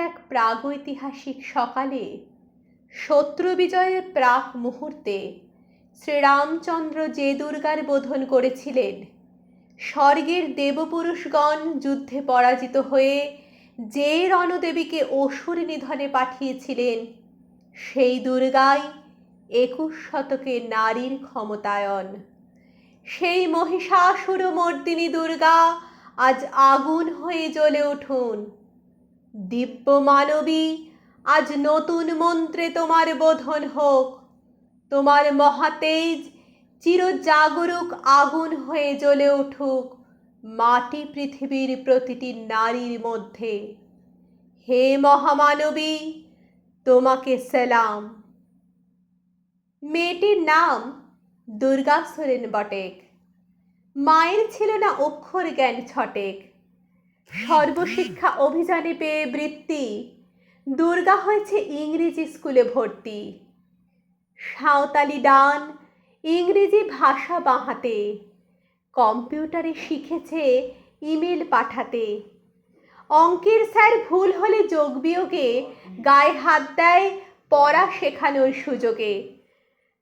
এক প্রাগৈতিহাসিক সকালে, শত্রু বিজয়ের প্রাক মুহূর্তে শ্রীরামচন্দ্র যে দুর্গার বোধন করেছিলেন, স্বর্গের দেবপুরুষগণ যুদ্ধে পরাজিত হয়ে যে রণদেবীকে অসুর নিধনে পাঠিয়েছিলেন, সেই দুর্গাই 21 শতকের নারীর ক্ষমতায়ন। সেই মহিষাসুর মর্দিনী দুর্গা আজ আগুন হয়ে জ্বলে উঠুন। দিব্য মানবী, আজ নতুন মন্ত্রে তোমার বোধন হোক। তোমার মহাতেজ চিরজাগরুক আগুন হয়ে জ্বলে উঠুক মাটি পৃথিবীর প্রতিটি নারীর মধ্যে। হে মহামানবী, তোমাকে সালাম। মেয়েটির নাম দুর্গা সোরেন বটেক। মায়ের ছিল না অক্ষর জ্ঞান ছটেক। সর্বশিক্ষা অভিযানে পেয়ে বৃত্তি, দুর্গা হয়েছে ইংরেজি স্কুলে ভর্তি। সাঁওতালি ডান, ইংরেজি ভাষা বাঁহাতে, কম্পিউটারে শিখেছে ইমেল পাঠাতে। অঙ্কের স্যার ভুল হলে যোগ বিয়োগে গায়ে হাত দেয় পড়া শেখানোর সুযোগে।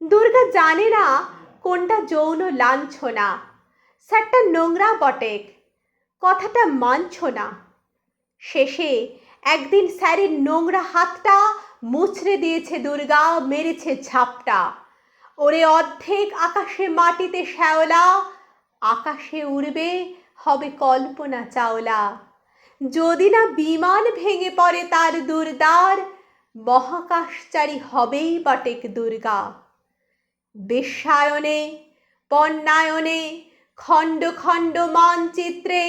দুর্গা জানে না কোনটা যৌন লাঞ্ছনা। স্যারটা নোংরা বটেক, কথাটা মানছ না। শেষে একদিন স্যারের নোংরা হাতটা মুচড়ে দিয়েছে দুর্গা, মেরেছে ঝাপটা। ওরে অর্ধেক আকাশে মাটিতে শ্যাওলা, আকাশে উড়বে হবে কল্পনা চাওলা। যদি না বিমান ভেঙে পড়ে তার দুর্দার, মহাকাশচারী হবেই বটেক দুর্গা। বিশ্বায়নে, পণ্যায়নে, খণ্ড খণ্ড মানচিত্রে,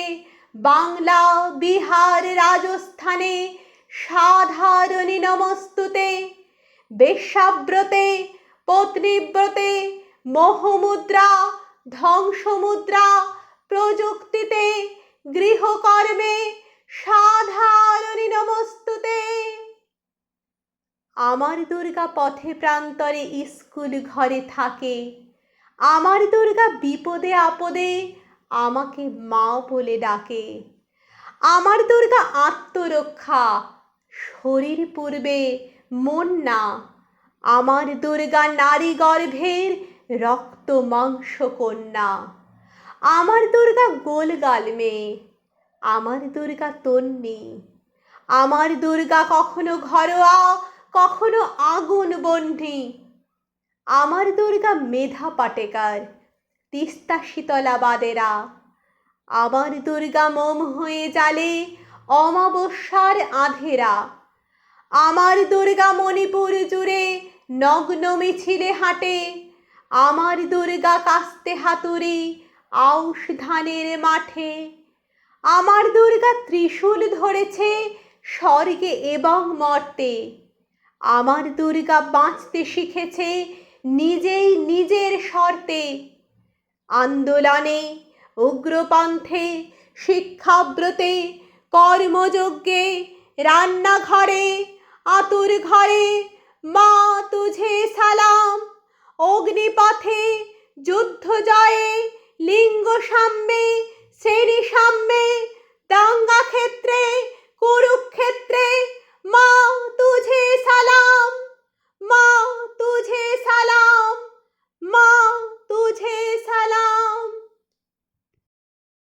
বাংলা, বিহার, রাজস্থানে সাধারণী নমস্তুতে। বেশ্যাব্রতে, পত্নীব্রতে, মোহমুদ্রা, ধ্বংসমুদ্রা, প্রযুক্তিতে, গৃহকর্মে সাধারণী নমস্তুতে। আমার দুর্গা পথে প্রান্তরে স্কুল ঘরে থাকে। আমার দুর্গা বিপদে আপদে আমাকে মা বলে ডাকে। আমার দুর্গা আত্মরক্ষা, শরীর পূর্বে মন না। আমার দুর্গা নারী গর্ভের রক্ত মাংস কন্যা। আমার দুর্গা গোলগাল মেয়ে, আমার দুর্গা তন্নি। আমার দুর্গা কখনো ঘরোয়া, কখনো আগুন বহ্নি। আমার দুর্গা মেধা পাটেকার, তিস্তা শীতলা বাদেরা। আমার দুর্গা মোম হয়ে জ্বালে অমাবস্যার আধেরা। আমার দুর্গা মণিপুর জুড়ে নগ্ন মিছিলে হাঁটে। আমার দুর্গা কাস্তে হাতুড়ি আউশ ধানের মাঠে। আমার দুর্গা ত্রিশূল ধরেছে স্বর্গে এবং মর্তে। আমার দুর্গা বাঁচতে শিখেছে নিজেই নিজের শর্তে। আন্দোলনে, উগ্রপন্থে, শিক্ষাব্রতে, কর্মযজ্ঞে, রান্নাঘরে, আতুর ঘরে মা তুঝে সালাম। অগ্নিপথে, যুদ্ধ জয়ে, লিঙ্গ সাম্যে